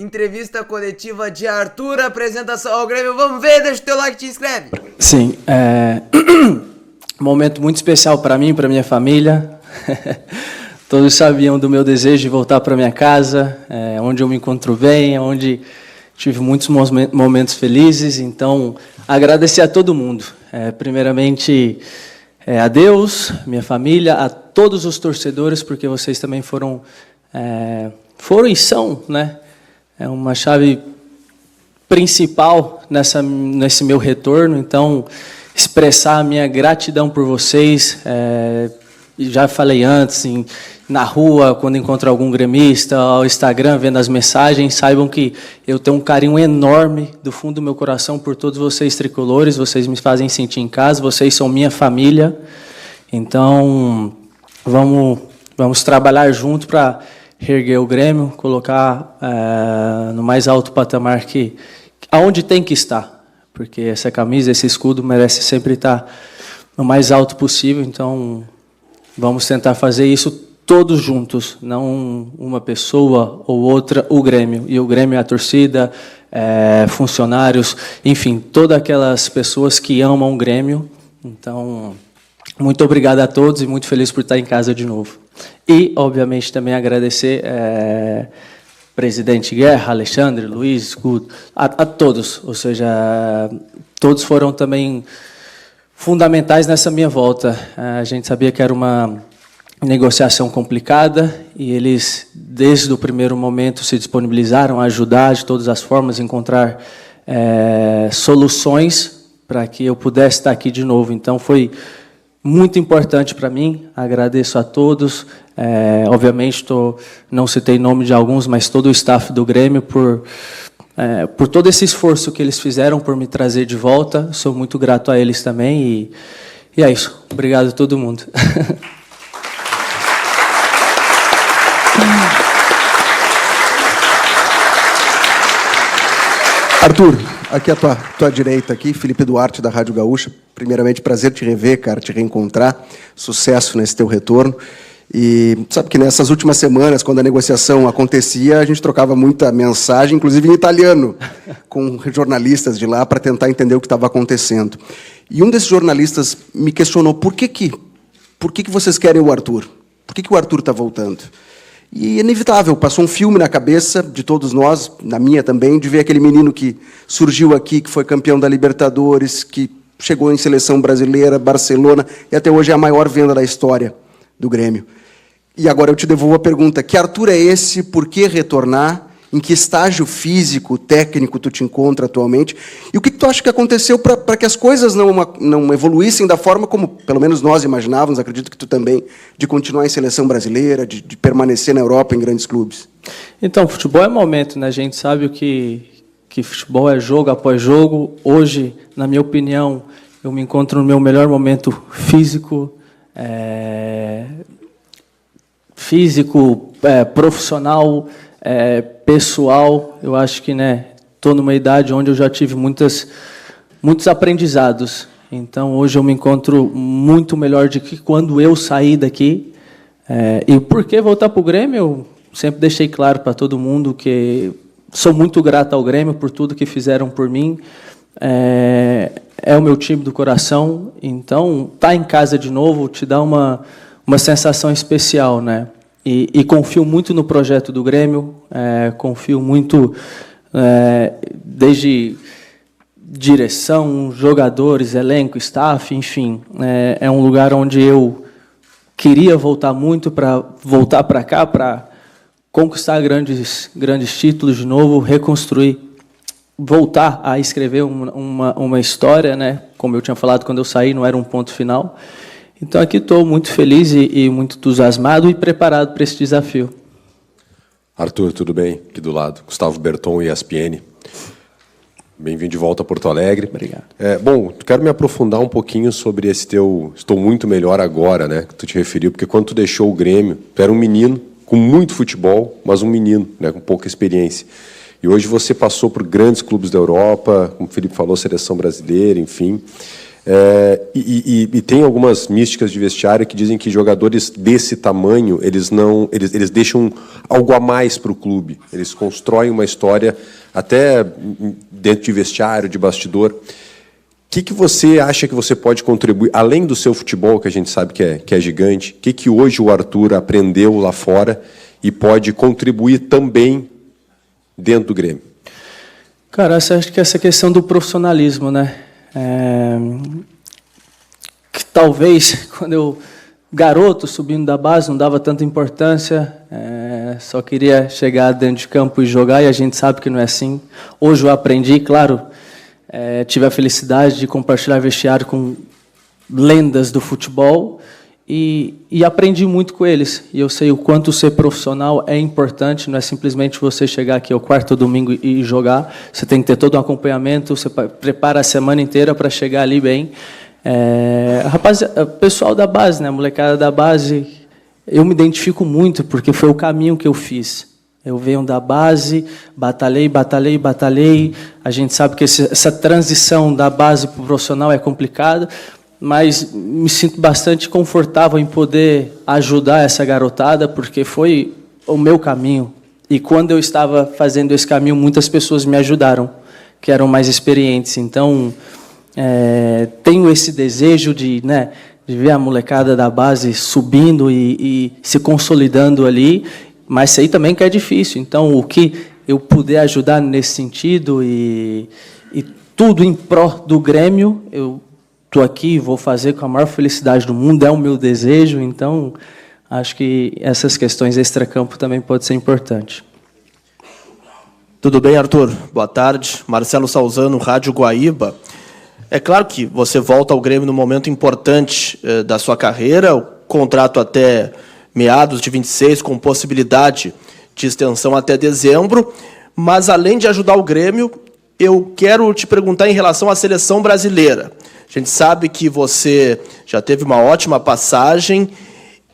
Entrevista coletiva de Arthur, apresentação ao Grêmio. Vamos ver, deixa o teu like e te inscreve. Sim, um momento muito especial para mim, para minha família. Todos sabiam do meu desejo de voltar para minha casa, onde eu me encontro bem, onde tive muitos momentos felizes. Então, agradecer a todo mundo. Primeiramente, a Deus, minha família, a todos os torcedores, porque vocês também foram e são, né? É uma chave principal nesse meu retorno. Então, expressar a minha gratidão por vocês. Já falei antes, na rua, quando encontro algum gremista, ao Instagram, vendo as mensagens, saibam que eu tenho um carinho enorme do fundo do meu coração por todos vocês tricolores. Vocês me fazem sentir em casa, vocês são minha família. Então, vamos trabalhar junto para reerguer o Grêmio, colocar no mais alto patamar aonde tem que estar, porque essa camisa, esse escudo merece sempre estar no mais alto possível. Então, vamos tentar fazer isso todos juntos, não uma pessoa ou outra, o Grêmio. E o Grêmio é a torcida, funcionários, enfim, todas aquelas pessoas que amam o Grêmio. Então, muito obrigado a todos e muito feliz por estar em casa de novo. E, obviamente, também agradecer presidente Guerra, Alexandre, Luiz, Escudo, a todos. Ou seja, todos foram também fundamentais nessa minha volta. A gente sabia que era uma negociação complicada e eles, desde o primeiro momento, se disponibilizaram a ajudar de todas as formas, encontrar soluções para que eu pudesse estar aqui de novo. Então, foi muito importante para mim. Agradeço a todos. Obviamente, não citei nome de alguns, mas todo o staff do Grêmio por todo esse esforço que eles fizeram por me trazer de volta. Sou muito grato a eles também. E é isso. Obrigado a todo mundo. Arthur, aqui à tua direita, aqui, Felipe Duarte, da Rádio Gaúcha. Primeiramente, prazer te rever, cara, te reencontrar. Sucesso nesse teu retorno. E sabe que nessas últimas semanas, quando a negociação acontecia, a gente trocava muita mensagem, inclusive em italiano, com jornalistas de lá, para tentar entender o que estava acontecendo. E um desses jornalistas me questionou por que vocês querem o Arthur? Por que o Arthur está voltando? E é inevitável, passou um filme na cabeça de todos nós, na minha também, de ver aquele menino que surgiu aqui, que foi campeão da Libertadores, que chegou em seleção brasileira, Barcelona, e até hoje é a maior venda da história do Grêmio. E agora eu te devolvo a pergunta, que Arthur é esse, por que retornar, em que estágio físico, técnico tu te encontra atualmente, e o que tu acha que aconteceu para que as coisas não evoluíssem da forma como, pelo menos nós imaginávamos, acredito que tu também, de continuar em seleção brasileira, de permanecer na Europa em grandes clubes? Então, futebol é momento, né? A gente sabe que futebol é jogo após jogo. Hoje, na minha opinião, eu me encontro no meu melhor momento físico, profissional, pessoal. Eu acho que, né, estou numa idade onde eu já tive muitos aprendizados. Então, hoje eu me encontro muito melhor do que quando eu saí daqui. E por que voltar para o Grêmio? Eu sempre deixei claro para todo mundo que sou muito grato ao Grêmio por tudo que fizeram por mim. É o meu time do coração. Então, estar em casa de novo te dá uma sensação especial, né? E confio muito no projeto do Grêmio, confio muito desde direção, jogadores, elenco, staff, enfim. É um lugar onde eu queria voltar muito, para voltar para cá, para conquistar grandes títulos de novo, reconstruir, voltar a escrever uma história, né? Como eu tinha falado quando eu saí, não era um ponto final. Então, aqui estou muito feliz e muito entusiasmado e preparado para esse desafio. Arthur, tudo bem? Aqui do lado. Gustavo Berton, ESPN. Bem-vindo de volta a Porto Alegre. Obrigado. Bom, quero me aprofundar um pouquinho sobre esse teu "estou muito melhor agora", né, que tu te referiu, porque quando tu deixou o Grêmio, tu era um menino com muito futebol, mas um menino, né, com pouca experiência. E hoje você passou por grandes clubes da Europa, como o Felipe falou, seleção brasileira, enfim. E tem algumas místicas de vestiário que dizem que jogadores desse tamanho, eles deixam algo a mais para o clube. Eles constroem uma história até dentro de vestiário, de bastidor. O que você acha que você pode contribuir, além do seu futebol, que a gente sabe que é gigante, o que hoje o Arthur aprendeu lá fora e pode contribuir também dentro do Grêmio? Cara, eu acho que essa questão do profissionalismo, né? Que talvez, quando eu, garoto, subindo da base, não dava tanta importância, só queria chegar dentro de campo e jogar, e a gente sabe que não é assim. Hoje eu aprendi, claro, tive a felicidade de compartilhar vestiário com lendas do futebol e aprendi muito com eles. E eu sei o quanto ser profissional é importante, não é simplesmente você chegar aqui ao quarto domingo e jogar. Você tem que ter todo um acompanhamento, você prepara a semana inteira para chegar ali bem. Pessoal da base, né, molecada da base, eu me identifico muito, porque foi o caminho que eu fiz. Eu venho da base, batalhei. A gente sabe que essa transição da base para o profissional é complicada, mas me sinto bastante confortável em poder ajudar essa garotada, porque foi o meu caminho. E quando eu estava fazendo esse caminho, muitas pessoas me ajudaram, que eram mais experientes. Então, tenho esse desejo de ver a molecada da base subindo e se consolidando ali, mas sei também que é difícil. Então, o que eu puder ajudar nesse sentido e tudo em pró do Grêmio, eu estou aqui, vou fazer com a maior felicidade do mundo, é o meu desejo. Então, acho que essas questões extracampo também podem ser importantes. Tudo bem, Arthur? Boa tarde. Marcelo Salzano, Rádio Guaíba. É claro que você volta ao Grêmio num momento importante da sua carreira, o contrato até meados de 26, com possibilidade de extensão até dezembro, mas além de ajudar o Grêmio, eu quero te perguntar em relação à seleção brasileira. A gente sabe que você já teve uma ótima passagem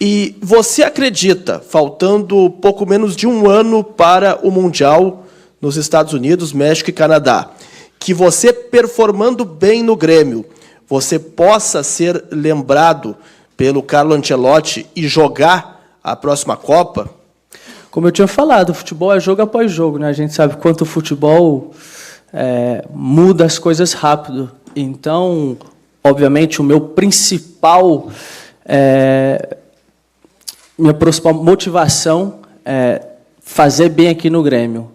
e você acredita, faltando pouco menos de um ano para o Mundial nos Estados Unidos, México e Canadá, que você performando bem no Grêmio, você possa ser lembrado pelo Carlo Ancelotti e jogar a próxima Copa? Como eu tinha falado, o futebol é jogo após jogo, né? A gente sabe quanto o futebol muda as coisas rápido. Então, obviamente, minha principal motivação é fazer bem aqui no Grêmio,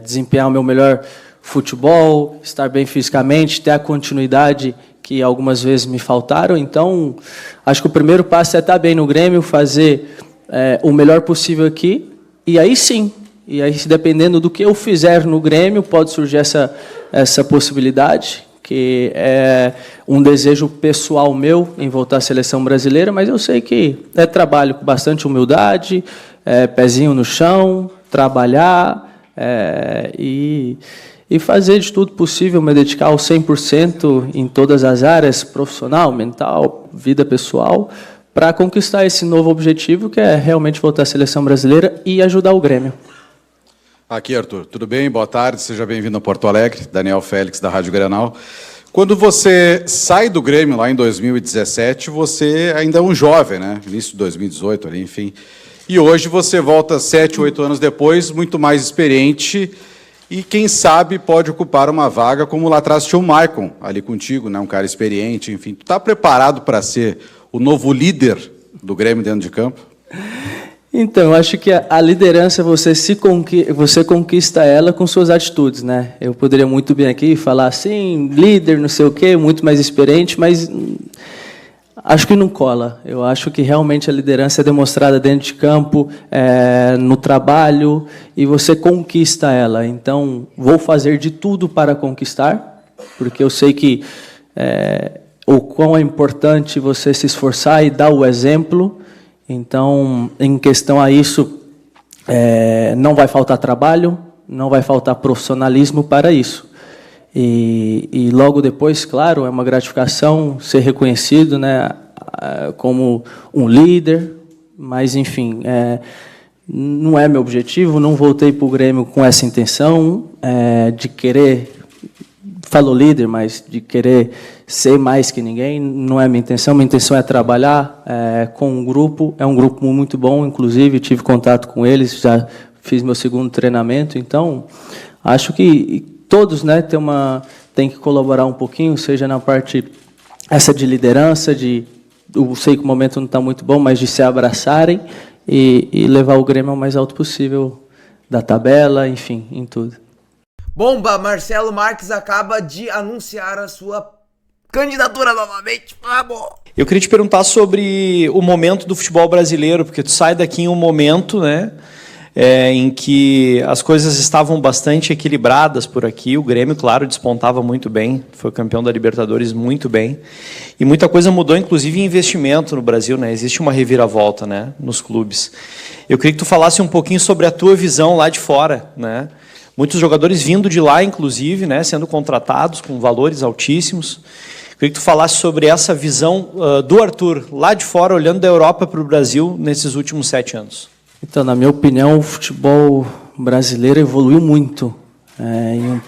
desempenhar o meu melhor futebol, estar bem fisicamente, ter a continuidade que algumas vezes me faltaram. Então, acho que o primeiro passo é estar bem no Grêmio, fazer o melhor possível aqui, e aí sim, dependendo do que eu fizer no Grêmio, pode surgir essa possibilidade, que é um desejo pessoal meu em voltar à seleção brasileira, mas eu sei que é trabalho com bastante humildade, pezinho no chão, trabalhar e fazer de tudo possível, me dedicar ao 100% em todas as áreas, profissional, mental, vida pessoal, para conquistar esse novo objetivo, que é realmente voltar à seleção brasileira e ajudar o Grêmio. Aqui, Arthur. Tudo bem? Boa tarde, seja bem-vindo a Porto Alegre. Daniel Félix, da Rádio Grenal. Quando você sai do Grêmio lá em 2017, você ainda é um jovem, né? Início de 2018, ali, enfim. E hoje você volta 7, 8 anos depois, muito mais experiente e, quem sabe, pode ocupar uma vaga como lá atrás tinha o Maicon, ali contigo, né? Um cara experiente, enfim. Tu está preparado para ser o novo líder do Grêmio dentro de campo? Então, eu acho que a liderança, você conquista ela com suas atitudes, né? Eu poderia muito bem aqui falar assim, líder, não sei o quê, muito mais experiente, mas acho que não cola. Eu acho que realmente a liderança é demonstrada dentro de campo, no trabalho, e você conquista ela. Então, vou fazer de tudo para conquistar, porque eu sei que o quão é importante você se esforçar e dar o exemplo. Então, em questão a isso, não vai faltar trabalho, não vai faltar profissionalismo para isso. E logo depois, claro, é uma gratificação ser reconhecido, né, como um líder, mas, enfim, não é meu objetivo, não voltei para o Grêmio com essa intenção de querer falou líder, mas de querer ser mais que ninguém, não é minha intenção. Minha intenção é trabalhar com um grupo. É um grupo muito bom, inclusive, tive contato com eles, já fiz meu segundo treinamento. Então, acho que todos, né, tem que colaborar um pouquinho, seja na parte essa de liderança, eu sei que o momento não está muito bom, mas de se abraçarem e levar o Grêmio ao mais alto possível da tabela, enfim, em tudo. Bomba, Marcelo Marques acaba de anunciar a sua candidatura novamente. Vamos! Eu queria te perguntar sobre o momento do futebol brasileiro, porque tu sai daqui em um momento, né, em que as coisas estavam bastante equilibradas por aqui. O Grêmio, claro, despontava muito bem, foi campeão da Libertadores muito bem. E muita coisa mudou, inclusive em investimento no Brasil, né? Existe uma reviravolta, né, nos clubes. Eu queria que tu falasse um pouquinho sobre a tua visão lá de fora, né? Muitos jogadores vindo de lá, inclusive, né, sendo contratados com valores altíssimos. Eu queria que tu falasse sobre essa visão do Arthur, lá de fora, olhando da Europa para o Brasil nesses últimos 7 anos. Então, na minha opinião, o futebol brasileiro evoluiu muito. Em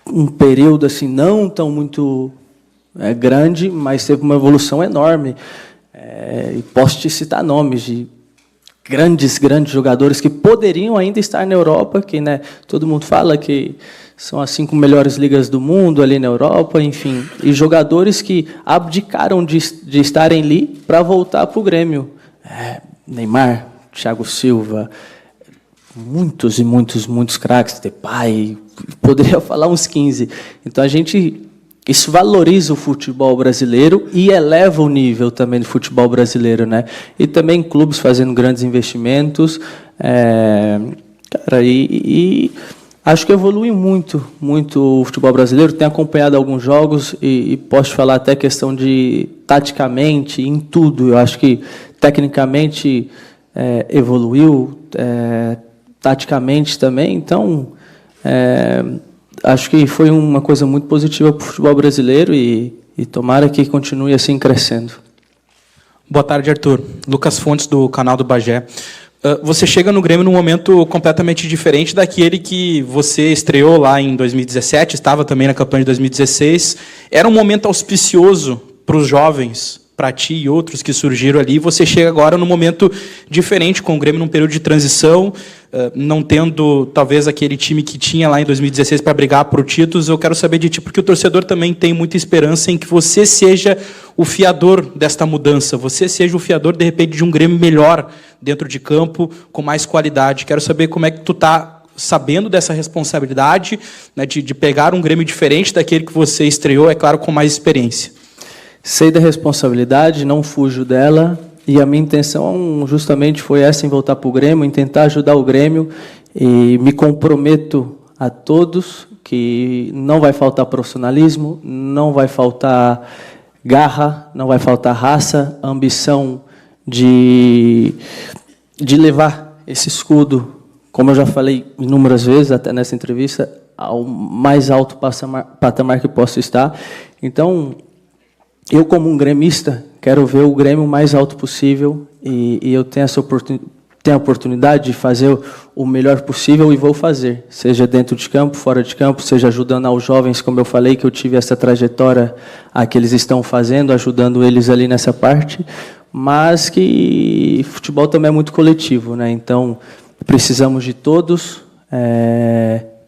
um período assim, não tão muito grande, mas teve uma evolução enorme. E posso te citar nomes de grandes jogadores que poderiam ainda estar na Europa, que, né, todo mundo fala que são as 5 melhores ligas do mundo ali na Europa, enfim. E jogadores que abdicaram de estarem ali para voltar para o Grêmio. Neymar, Thiago Silva, muitos craques, Depay, poderia falar uns 15. Então, isso valoriza o futebol brasileiro e eleva o nível também do futebol brasileiro, né? E também clubes fazendo grandes investimentos. Cara, e acho que evolui muito o futebol brasileiro. Tenho acompanhado alguns jogos e posso falar até questão de taticamente, em tudo. Eu acho que tecnicamente evoluiu, taticamente também. Então, acho que foi uma coisa muito positiva para o futebol brasileiro e tomara que continue assim crescendo. Boa tarde, Arthur. Lucas Fontes, do canal do Bagé. Você chega no Grêmio num momento completamente diferente daquele que você estreou lá em 2017, estava também na campanha de 2016. Era um momento auspicioso para os jovens, para ti e outros que surgiram ali. Você chega agora num momento diferente, com o Grêmio num período de transição, não tendo talvez aquele time que tinha lá em 2016 para brigar por títulos. Eu quero saber de ti, porque o torcedor também tem muita esperança em que você seja o fiador desta mudança, você seja o fiador, de repente, de um Grêmio melhor dentro de campo, com mais qualidade. Quero saber como é que tu está sabendo dessa responsabilidade, né, de pegar um Grêmio diferente daquele que você estreou, é claro, com mais experiência. Sei da responsabilidade, não fujo dela, e a minha intenção justamente foi essa, em voltar para o Grêmio, em tentar ajudar o Grêmio, e me comprometo a todos que não vai faltar profissionalismo, não vai faltar garra, não vai faltar raça, ambição de levar esse escudo, como eu já falei inúmeras vezes, até nessa entrevista, ao mais alto patamar que posso estar. Então, eu, como um gremista, quero ver o Grêmio o mais alto possível e eu tenho a oportunidade de fazer o melhor possível e vou fazer, seja dentro de campo, fora de campo, seja ajudando aos jovens, como eu falei, que eu tive essa trajetória a que eles estão fazendo, ajudando eles ali nessa parte, mas que futebol também é muito coletivo, né? Então, precisamos de todos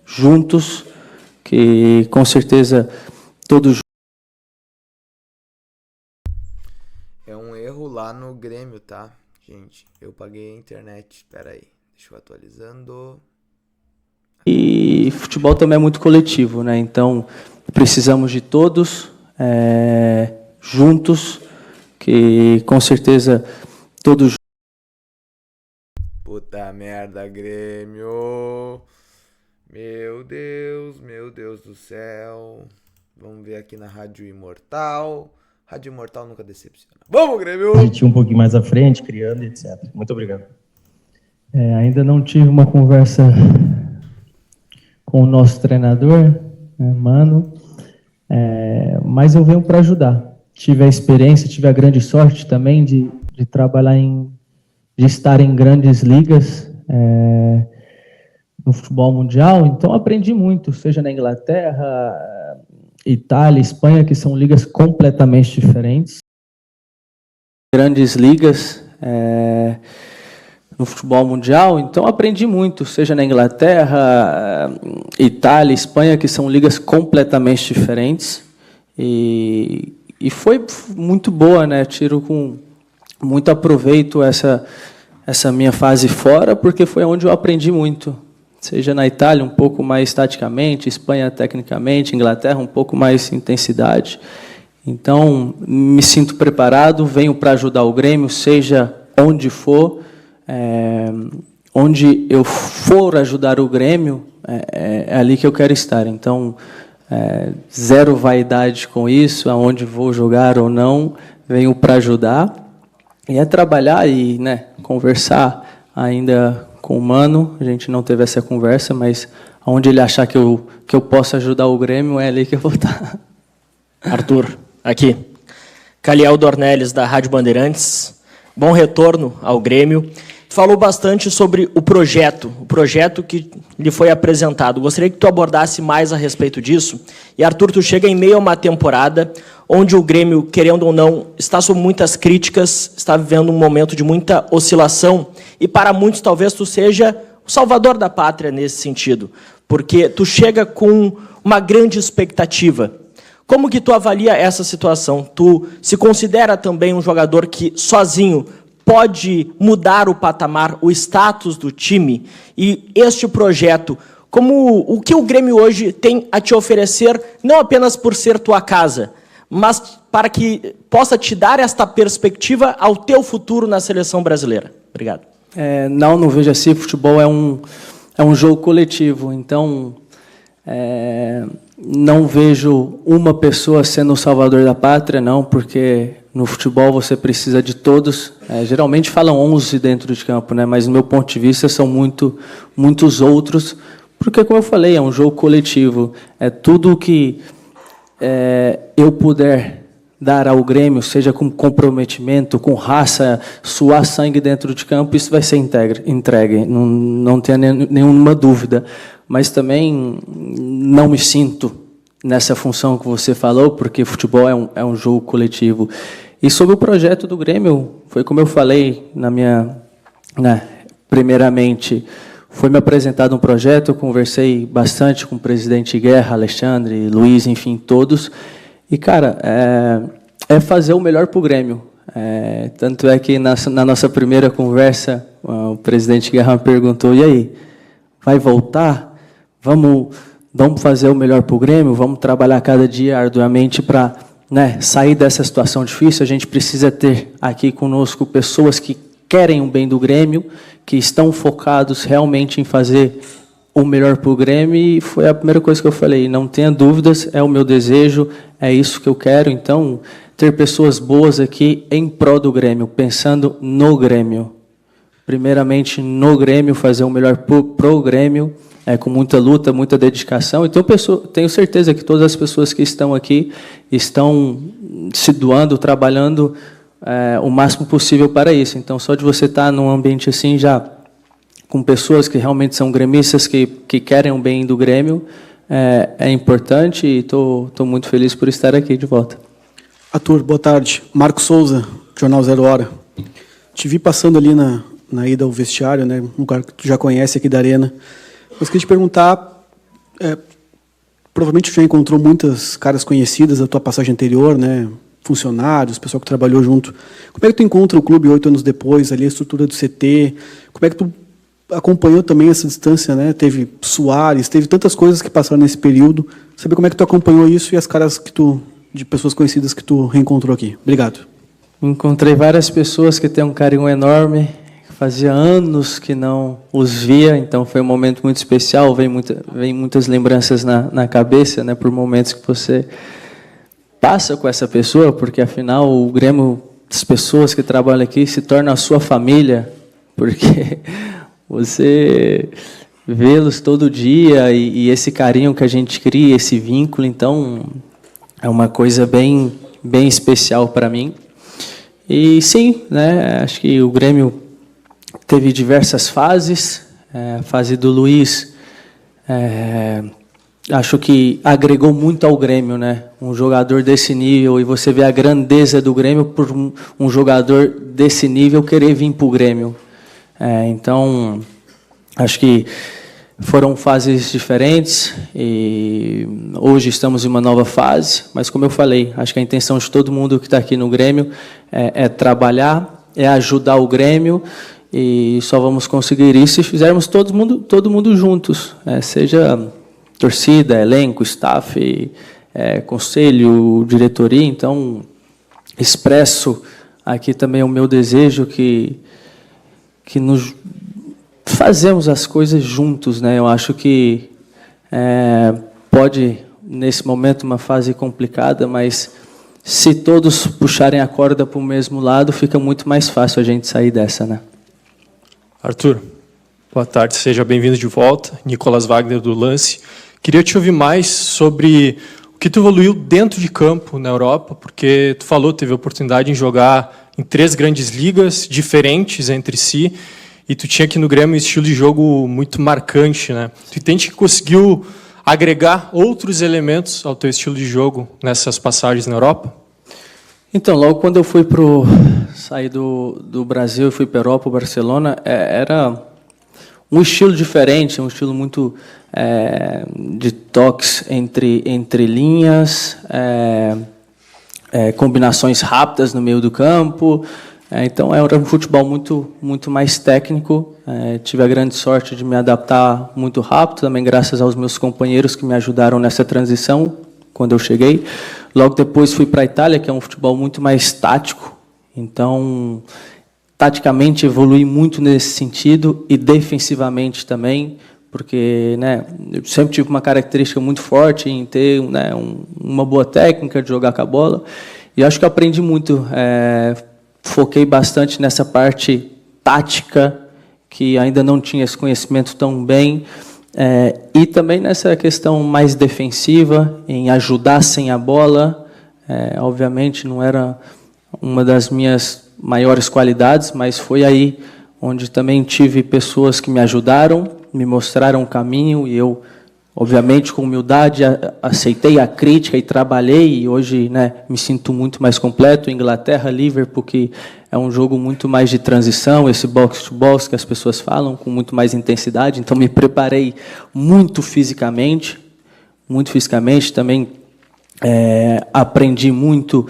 juntos, que com certeza todos. É um erro lá no Grêmio, tá? Gente, eu paguei a internet. Espera aí, deixa eu atualizando. E futebol também é muito coletivo, né? Então, precisamos de todos juntos, que com certeza todos. Puta merda, Grêmio. Meu Deus do céu. Vamos ver aqui na Rádio Imortal. Rádio Imortal nunca decepciona. Vamos, Grêmio! A gente um pouquinho mais à frente, criando, etc. Muito obrigado. Ainda não tive uma conversa com o nosso treinador, Mano, mas eu venho para ajudar. Tive a experiência, tive a grande sorte também de trabalhar de estar em grandes ligas no futebol mundial, então aprendi muito, seja na Inglaterra, Itália, Espanha, que são ligas completamente diferentes. Grandes ligas no futebol mundial, então aprendi muito, seja na Inglaterra, Itália, Espanha, que são ligas completamente diferentes, e foi muito boa, né? Tiro com muito aproveito essa minha fase fora, porque foi onde eu aprendi muito, seja na Itália um pouco mais taticamente, Espanha tecnicamente, Inglaterra um pouco mais intensidade. Então, me sinto preparado, venho para ajudar o Grêmio, seja onde for, onde eu for ajudar o Grêmio, é ali que eu quero estar. Então, zero vaidade com isso, aonde vou jogar ou não, venho para ajudar. E é trabalhar e, né, conversar ainda com o Mano. A gente não teve essa conversa, mas onde ele achar que eu posso ajudar o Grêmio, é ali que eu vou estar. Arthur, aqui. Caliel Dornelles, da Rádio Bandeirantes. Bom retorno ao Grêmio. Tu falou bastante sobre o projeto que lhe foi apresentado. Gostaria que tu abordasse mais a respeito disso. E, Arthur, tu chega em meio a uma temporada onde o Grêmio, querendo ou não, está sob muitas críticas, está vivendo um momento de muita oscilação, e para muitos talvez tu seja o salvador da pátria nesse sentido, porque tu chega com uma grande expectativa. Como que tu avalia essa situação? Tu se considera também um jogador que, sozinho, pode mudar o patamar, o status do time? E este projeto, o que o Grêmio hoje tem a te oferecer, não apenas por ser tua casa, mas para que possa te dar esta perspectiva ao teu futuro na seleção brasileira? Obrigado. Não vejo assim. Futebol é um jogo coletivo, então não vejo uma pessoa sendo o salvador da pátria, não, porque no futebol você precisa de todos. Geralmente falam 11 dentro de campo, né? Mas no meu ponto de vista são muitos outros, porque, como eu falei, é um jogo coletivo. É tudo que eu puder dar ao Grêmio, seja com comprometimento, com raça, suar sangue dentro de campo, isso vai ser entregue, não tenha nenhuma dúvida. Mas também não me sinto nessa função que você falou, porque futebol é um jogo coletivo. E sobre o projeto do Grêmio, foi como eu falei primeiramente, foi me apresentado um projeto, eu conversei bastante com o presidente Guerra, Alexandre, Luiz, enfim, todos. E, cara, é fazer o melhor para o Grêmio. Tanto é que na nossa primeira conversa, o presidente Guerra me perguntou, e aí, vai voltar? Vamos fazer o melhor para o Grêmio? Vamos trabalhar cada dia arduamente para sair dessa situação difícil? A gente precisa ter aqui conosco pessoas que querem o bem do Grêmio, que estão focados realmente em fazer o melhor para o Grêmio, e foi a primeira coisa que eu falei, não tenha dúvidas, é o meu desejo, é isso que eu quero. Então, ter pessoas boas aqui em prol do Grêmio, pensando no Grêmio. Primeiramente no Grêmio, fazer o melhor para o Grêmio, com muita luta, muita dedicação. Então, tenho certeza que todas as pessoas que estão aqui estão se doando, trabalhando o máximo possível para isso. Então, só de você estar num ambiente assim, já com pessoas que realmente são gremistas, que querem o bem do Grêmio, é importante, e estou muito feliz por estar aqui de volta. Arthur, boa tarde. Marco Souza, Jornal 0 Hora. Te vi passando ali na ida ao vestiário, né, um lugar que tu já conhece aqui da Arena. Mas queria te perguntar, provavelmente já encontrou muitas caras conhecidas da tua passagem anterior, né, funcionários, pessoal que trabalhou junto. Como é que tu encontra o clube 8 anos depois, ali a estrutura do CT? Como é que tu acompanhou também essa distância, né? Teve Soares, teve tantas coisas que passaram nesse período. Saber como é que tu acompanhou isso e as caras de pessoas conhecidas que tu reencontrou aqui. Obrigado. Encontrei várias pessoas que têm um carinho enorme. Fazia anos que não os via, então foi um momento muito especial. Vem muitas lembranças na cabeça, né? Por momentos que você passa com essa pessoa, porque afinal o Grêmio, as pessoas que trabalham aqui, se torna a sua família, porque você vê-los todo dia e esse carinho que a gente cria, esse vínculo, então é uma coisa bem especial para mim. E sim, né, acho que o Grêmio teve diversas fases. A fase do Luiz acho que agregou muito ao Grêmio, né? Um jogador desse nível, e você vê a grandeza do Grêmio por um jogador desse nível querer vir para o Grêmio. Então, acho que foram fases diferentes e hoje estamos em uma nova fase, mas como eu falei, acho que a intenção de todo mundo que está aqui no Grêmio é trabalhar, é ajudar o Grêmio, e só vamos conseguir isso se fizermos todo mundo juntos, seja torcida, elenco, staff, conselho, diretoria. Então, expresso aqui também o meu desejo que nos fazemos as coisas juntos, né? Eu acho que pode, nesse momento, uma fase complicada, mas se todos puxarem a corda para o mesmo lado, fica muito mais fácil a gente sair dessa, né? Arthur, boa tarde, seja bem-vindo de volta. Nicolas Wagner, do Lance. Queria te ouvir mais sobre o que tu evoluiu dentro de campo na Europa, porque tu falou, teve a oportunidade de jogar em 3 grandes ligas diferentes entre si, e tu tinha aqui no Grêmio um estilo de jogo muito marcante, né? Tu entende que conseguiu agregar outros elementos ao teu estilo de jogo nessas passagens na Europa? Então, logo quando eu saí do Brasil e fui para a Europa, Barcelona, era um estilo diferente, um estilo muito de toques entre linhas, combinações rápidas no meio do campo. Então, era um futebol muito mais técnico. Tive a grande sorte de me adaptar muito rápido, também graças aos meus companheiros que me ajudaram nessa transição quando eu cheguei. Logo depois fui para a Itália, que é um futebol muito mais tático. Então, taticamente evolui muito nesse sentido e defensivamente também, porque, né, eu sempre tive uma característica muito forte em ter, né, uma boa técnica de jogar com a bola, e acho que eu aprendi muito. Foquei bastante nessa parte tática, que ainda não tinha esse conhecimento tão bem, e também nessa questão mais defensiva, em ajudar sem a bola. Obviamente não era uma das minhas maiores qualidades, mas foi aí onde também tive pessoas que me ajudaram, me mostraram o caminho, e eu, obviamente, com humildade, aceitei a crítica e trabalhei, e hoje, né, me sinto muito mais completo. Inglaterra, Liverpool, que é um jogo muito mais de transição, esse box-to-box que as pessoas falam, com muito mais intensidade. Então, me preparei muito fisicamente também aprendi muito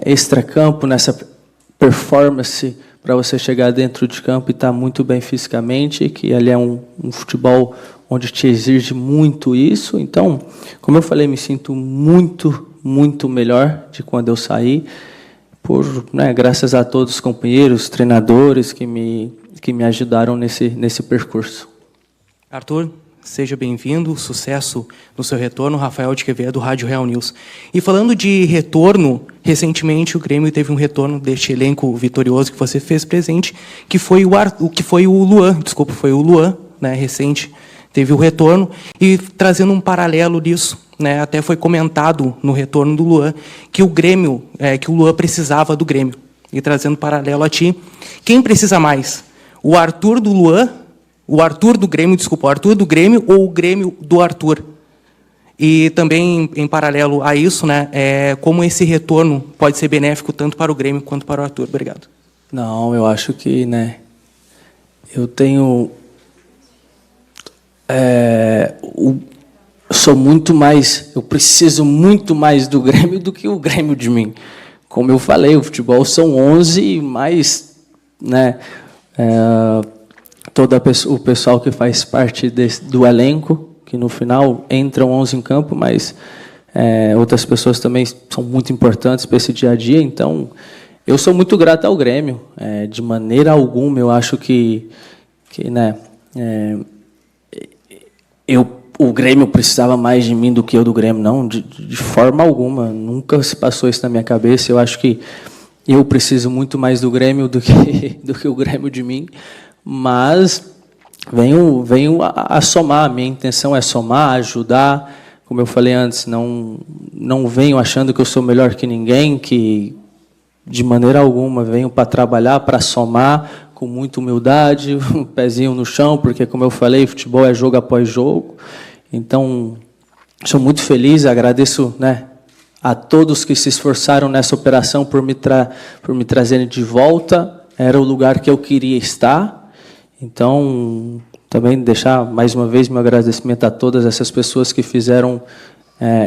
extracampo, nessa performance para você chegar dentro de campo e estar muito bem fisicamente, que ali é um futebol onde te exige muito isso. Então, como eu falei, me sinto muito melhor de quando eu saí, graças a todos os companheiros, treinadores que me ajudaram nesse percurso. Arthur, seja bem-vindo, sucesso no seu retorno. Rafael de Quevedo, Rádio Real News. E falando de retorno, recentemente o Grêmio teve um retorno deste elenco vitorioso que você fez presente, que foi o Luan, né, recente, teve o retorno, e trazendo um paralelo disso, né, até foi comentado no retorno do Luan que o Grêmio, que o Luan precisava do Grêmio. E trazendo paralelo a ti, quem precisa mais? O Arthur do Luan, o Arthur do Grêmio ou o Grêmio do Arthur? E também, em paralelo a isso, né, como esse retorno pode ser benéfico tanto para o Grêmio quanto para o Arthur? Obrigado. Não, eu acho que, né, eu tenho... eu preciso muito mais do Grêmio do que o Grêmio de mim. Como eu falei, o futebol são 11, mais, né, o pessoal que faz parte do elenco, que no final entram 11 em campo, mas outras pessoas também são muito importantes para esse dia a dia. Então, eu sou muito grato ao Grêmio. De maneira alguma, eu acho que né, o Grêmio precisava mais de mim do que eu do Grêmio. Não, de forma alguma. Nunca se passou isso na minha cabeça. Eu acho que eu preciso muito mais do Grêmio do que o Grêmio de mim. Mas venho a somar. Minha intenção é somar, ajudar. Como eu falei antes, não venho achando que eu sou melhor que ninguém, que de maneira alguma venho para trabalhar, para somar, com muita humildade, um pezinho no chão, porque, como eu falei, futebol é jogo após jogo. Então, sou muito feliz, agradeço, né, a todos que se esforçaram nessa operação por me trazerem de volta. Era o lugar que eu queria estar. Então, também deixar mais uma vez meu agradecimento a todas essas pessoas que fizeram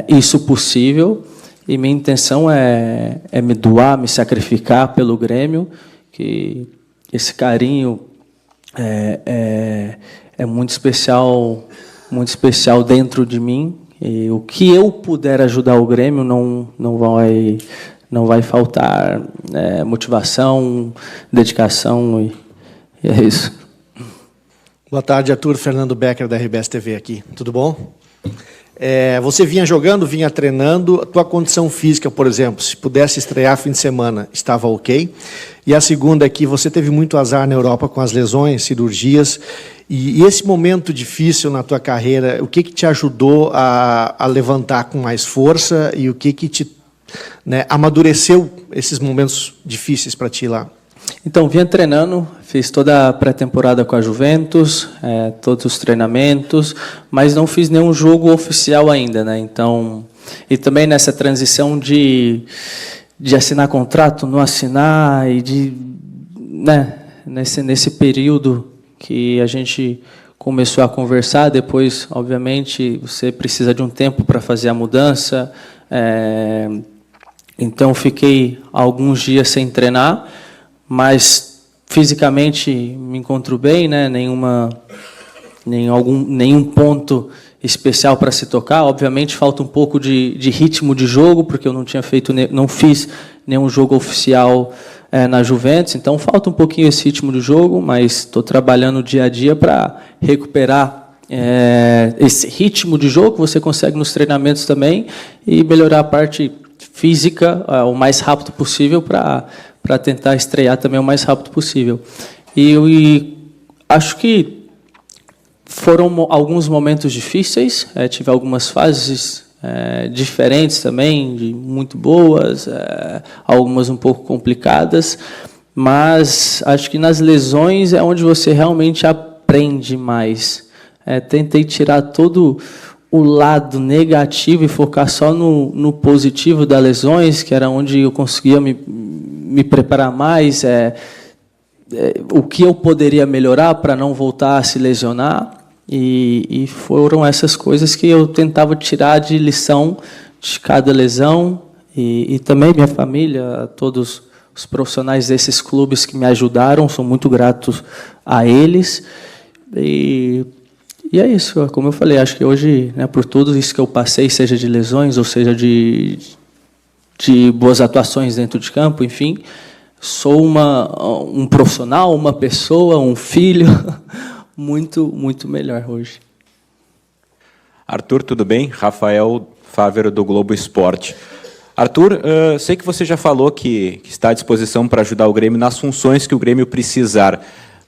isso possível. E minha intenção é me doar, me sacrificar pelo Grêmio, que esse carinho é muito especial dentro de mim. E o que eu puder ajudar o Grêmio não vai faltar motivação, dedicação, e é isso. Boa tarde, Arthur. Fernando Becker, da RBS TV aqui. Tudo bom? Você vinha jogando, vinha treinando. A tua condição física, por exemplo, se pudesse estrear fim de semana, estava ok? E a segunda é que você teve muito azar na Europa com as lesões, cirurgias. E esse momento difícil na tua carreira, o que te ajudou a levantar com mais força e o que te amadureceu esses momentos difíceis para ti lá? Então, vinha treinando, fiz toda a pré-temporada com a Juventus, todos os treinamentos, mas não fiz nenhum jogo oficial ainda, né? Então, e também nessa transição de assinar contrato, não assinar, e nesse período que a gente começou a conversar, depois, obviamente, você precisa de um tempo para fazer a mudança. Então, fiquei alguns dias sem treinar, mas fisicamente me encontro bem, né? Nenhum ponto especial para se tocar. Obviamente, falta um pouco de ritmo de jogo, porque eu não fiz nenhum jogo oficial na Juventus, então falta um pouquinho esse ritmo do jogo, mas estou trabalhando dia a dia para recuperar esse ritmo de jogo que você consegue nos treinamentos também e melhorar a parte física o mais rápido possível para tentar estrear também o mais rápido possível. E acho que foram alguns momentos difíceis, tive algumas fases diferentes também, muito boas, algumas um pouco complicadas, mas acho que nas lesões é onde você realmente aprende mais. Tentei tirar todo o lado negativo e focar só no positivo das lesões, que era onde eu conseguia me preparar mais, o que eu poderia melhorar para não voltar a se lesionar. E foram essas coisas que eu tentava tirar de lição de cada lesão. E também minha família, todos os profissionais desses clubes que me ajudaram, sou muito grato a eles. E é isso, como eu falei, acho que hoje, né, por tudo isso que eu passei, seja de lesões ou seja de boas atuações dentro de campo, enfim, sou um profissional, uma pessoa, um filho muito, muito melhor hoje. Arthur, tudo bem? Rafael Fávero, do Globo Esporte. Arthur, sei que você já falou que está à disposição para ajudar o Grêmio nas funções que o Grêmio precisar,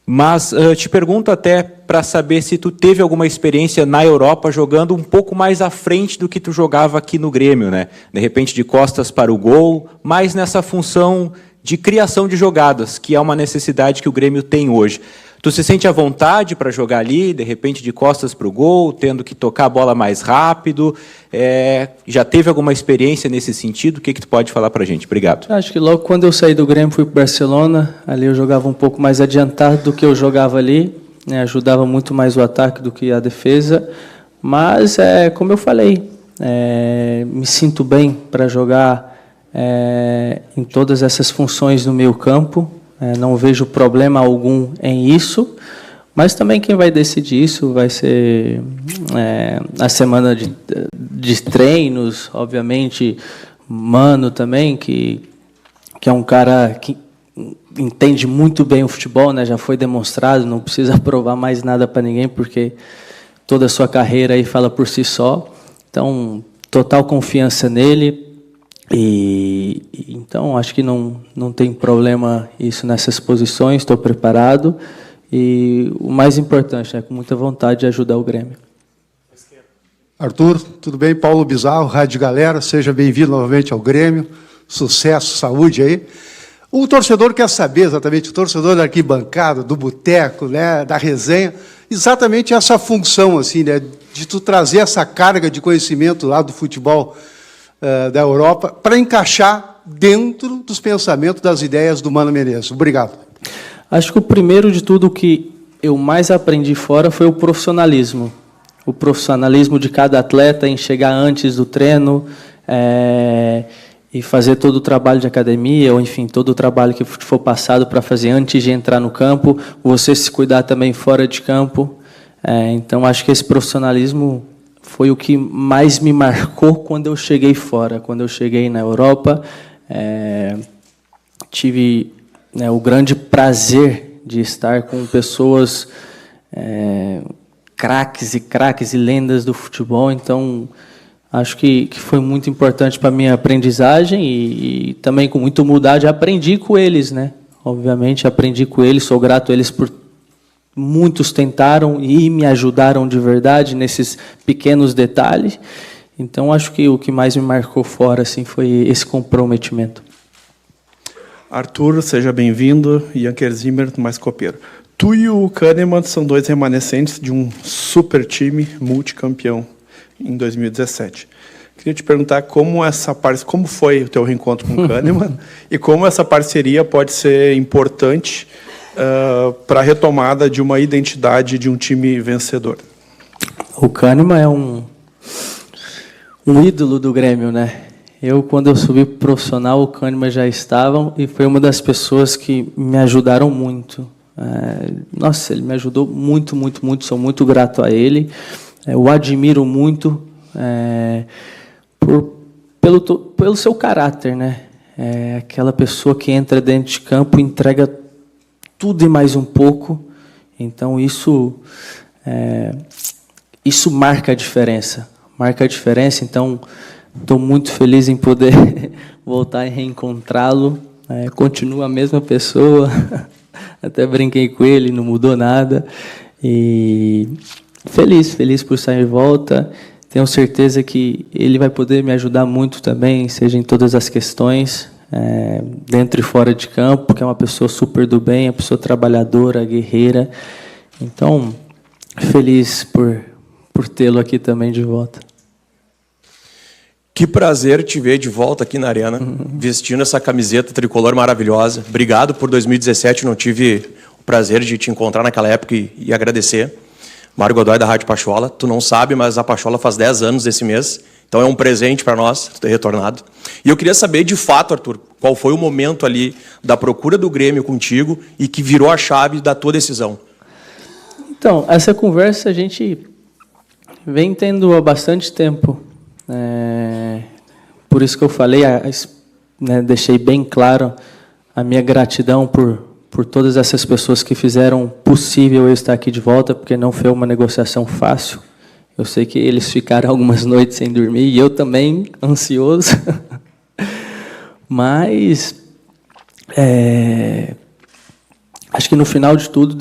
mas te pergunto até para saber se tu teve alguma experiência na Europa jogando um pouco mais à frente do que tu jogava aqui no Grêmio, né? De repente de costas para o gol, mais nessa função de criação de jogadas, que é uma necessidade que o Grêmio tem hoje. Tu se sente à vontade para jogar ali, de repente de costas para o gol, tendo que tocar a bola mais rápido? Já teve alguma experiência nesse sentido? O que tu pode falar para a gente? Obrigado. Acho que logo quando eu saí do Grêmio, fui para o Barcelona, ali eu jogava um pouco mais adiantado do que eu jogava ali, né? Ajudava muito mais o ataque do que a defesa, mas, como eu falei, me sinto bem para jogar em todas essas funções no meio campo. Não vejo problema algum em isso, mas também quem vai decidir isso vai ser a semana de treinos, obviamente, Mano também, que é um cara que entende muito bem o futebol, né? Já foi demonstrado, não precisa provar mais nada para ninguém, porque toda a sua carreira aí fala por si só. Então, total confiança nele. E então acho que não tem problema isso nessas posições, estou preparado e o mais importante é com muita vontade de ajudar o Grêmio. Arthur, tudo bem? Paulo Bizarro, Rádio Galera, seja bem-vindo novamente ao Grêmio, sucesso, saúde aí. O torcedor quer saber exatamente, o torcedor da arquibancada, do boteco, né, da resenha, exatamente essa função, assim, né, de tu trazer essa carga de conhecimento lá do futebol da Europa para encaixar dentro dos pensamentos, das ideias do Mano Menezes. Obrigado. Acho que o primeiro de tudo que eu mais aprendi fora foi o profissionalismo. O profissionalismo de cada atleta em chegar antes do treino e fazer todo o trabalho de academia, ou enfim, todo o trabalho que for passado para fazer antes de entrar no campo, você se cuidar também fora de campo. Então, acho que esse profissionalismo foi o que mais me marcou quando eu cheguei fora. Quando eu cheguei na Europa, tive o grande prazer de estar com pessoas craques e lendas do futebol. Então, acho que foi muito importante para a minha aprendizagem e também, com muita humildade, aprendi com eles, né? Obviamente, aprendi com eles, sou grato a eles por muitos tentaram e me ajudaram de verdade nesses pequenos detalhes. Então, acho que o que mais me marcou fora assim, foi esse comprometimento. Arthur, seja bem-vindo. Ian Zimmer, mais copeiro. Tu e o Kahneman são dois remanescentes de um super time multicampeão em 2017. Queria te perguntar como foi o teu reencontro com o Kahneman e como essa parceria pode ser importante para a retomada de uma identidade de um time vencedor. O Kahneman é um ídolo do Grêmio, né? Quando eu subi pro profissional, o Kahneman já estava e foi uma das pessoas que me ajudaram muito. Nossa, ele me ajudou muito, muito, muito. Sou muito grato a ele. Eu admiro muito pelo seu caráter, né? Aquela pessoa que entra dentro de campo e entrega tudo e mais um pouco. Então, isso marca a diferença. Marca a diferença. Então, estou muito feliz em poder voltar e reencontrá-lo. Continua a mesma pessoa. Até brinquei com ele, não mudou nada. E feliz por sair de volta. Tenho certeza que ele vai poder me ajudar muito também, seja em todas as questões, dentro e fora de campo, porque é uma pessoa super do bem, uma pessoa trabalhadora, guerreira. Então, feliz por tê-lo aqui também de volta. Que prazer te ver de volta aqui na Arena, vestindo essa camiseta tricolor maravilhosa. Obrigado por 2017, não tive o prazer de te encontrar naquela época e agradecer. Mário Godoy, da Rádio Pachola. Tu não sabe, mas a Pachola faz 10 anos esse mês, então é um presente para nós tu ter retornado. E eu queria saber, de fato, Arthur, qual foi o momento ali da procura do Grêmio contigo e que virou a chave da tua decisão? Então, essa conversa a gente vem tendo há bastante tempo. Por isso que eu falei, deixei bem claro a minha gratidão por todas essas pessoas que fizeram possível eu estar aqui de volta, porque não foi uma negociação fácil. Eu sei que eles ficaram algumas noites sem dormir, e eu também, ansioso. Mas acho que no final de tudo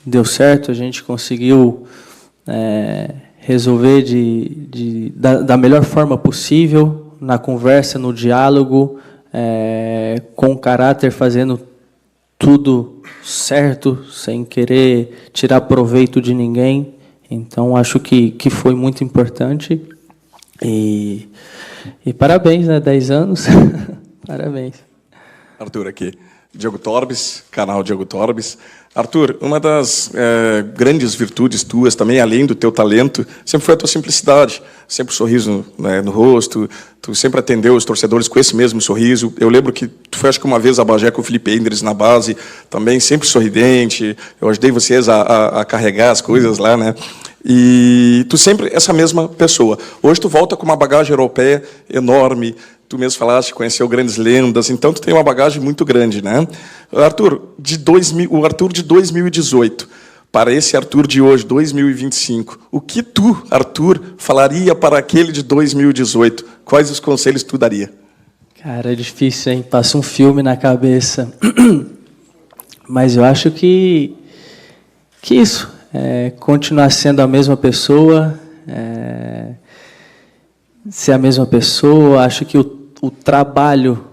deu certo, a gente conseguiu resolver da melhor forma possível, na conversa, no diálogo, com caráter, fazendo tudo certo, sem querer tirar proveito de ninguém. Então, acho que foi muito importante. E parabéns, né? 10 anos. Parabéns. Arthur aqui. Diego Torbes, canal Diego Torbes. Arthur, uma das grandes virtudes tuas também, além do teu talento, sempre foi a tua simplicidade, sempre um sorriso, né, no rosto, tu sempre atendeu os torcedores com esse mesmo sorriso. Eu lembro que tu foi, acho que uma vez a Bagé com o Felipe Endres na base, também sempre sorridente, eu ajudei vocês a carregar as coisas lá, né? E tu sempre essa mesma pessoa. Hoje tu volta com uma bagagem europeia enorme, tu mesmo falaste, conheceu grandes lendas, então tu tem uma bagagem muito grande, né? Arthur, o Arthur de 2018 para esse Arthur de hoje, 2025, o que tu, Arthur, falaria para aquele de 2018? Quais os conselhos tu daria? Cara, é difícil, hein? Passa um filme na cabeça. Mas eu acho que isso, continuar sendo a mesma pessoa, ser a mesma pessoa. Acho que o trabalho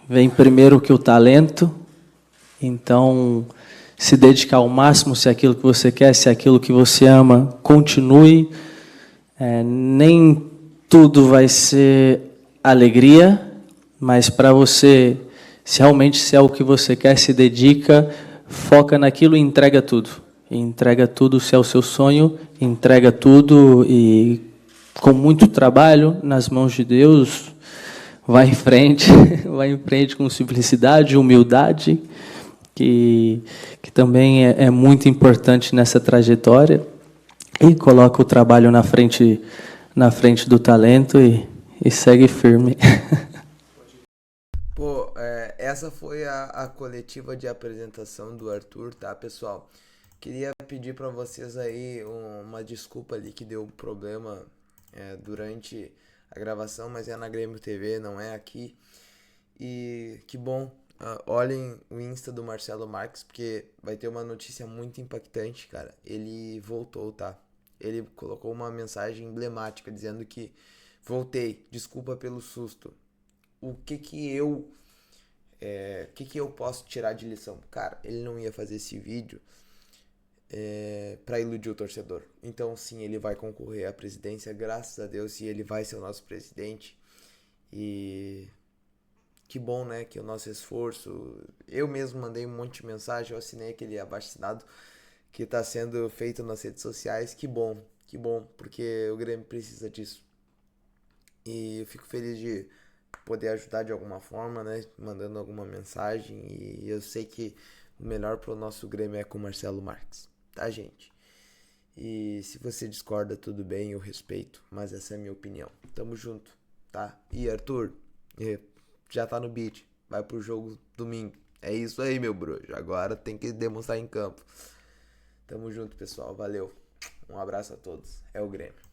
vem primeiro que o talento. Então, se dedicar ao máximo, se é aquilo que você quer, se é aquilo que você ama, continue. Nem tudo vai ser alegria, mas para você, se é o que você quer, se dedica, foca naquilo e entrega tudo. Entrega tudo se é o seu sonho, entrega tudo e com muito trabalho nas mãos de Deus, vai em frente, vai em frente com simplicidade, humildade, que também é muito importante nessa trajetória, e coloca o trabalho na frente do talento e segue firme. Pô, essa foi a coletiva de apresentação do Arthur, tá, pessoal? Queria pedir para vocês aí uma desculpa ali que deu problema durante a gravação, mas é na Grêmio TV, não é aqui. E que bom, olhem o Insta do Marcelo Marques, porque vai ter uma notícia muito impactante, cara. Ele voltou, tá? Ele colocou uma mensagem emblemática dizendo que voltei, desculpa pelo susto. O que eu posso tirar de lição? Cara, ele não ia fazer esse vídeo para iludir o torcedor. Então sim, ele vai concorrer à presidência, graças a Deus, e ele vai ser o nosso presidente. E que bom, né, que o nosso esforço, eu mesmo mandei um monte de mensagem, eu assinei aquele abaixo-assinado que está sendo feito nas redes sociais. Que bom, porque o Grêmio precisa disso. E eu fico feliz de poder ajudar de alguma forma, né, mandando alguma mensagem, e eu sei que o melhor para o nosso Grêmio é com o Marcelo Marques, tá, gente? E se você discorda, tudo bem, eu respeito, mas essa é a minha opinião. Tamo junto, tá? E Arthur, já tá no beat, vai pro jogo domingo. É isso aí, meu bruxo, agora tem que demonstrar em campo. Tamo junto, pessoal, valeu. Um abraço a todos, é o Grêmio.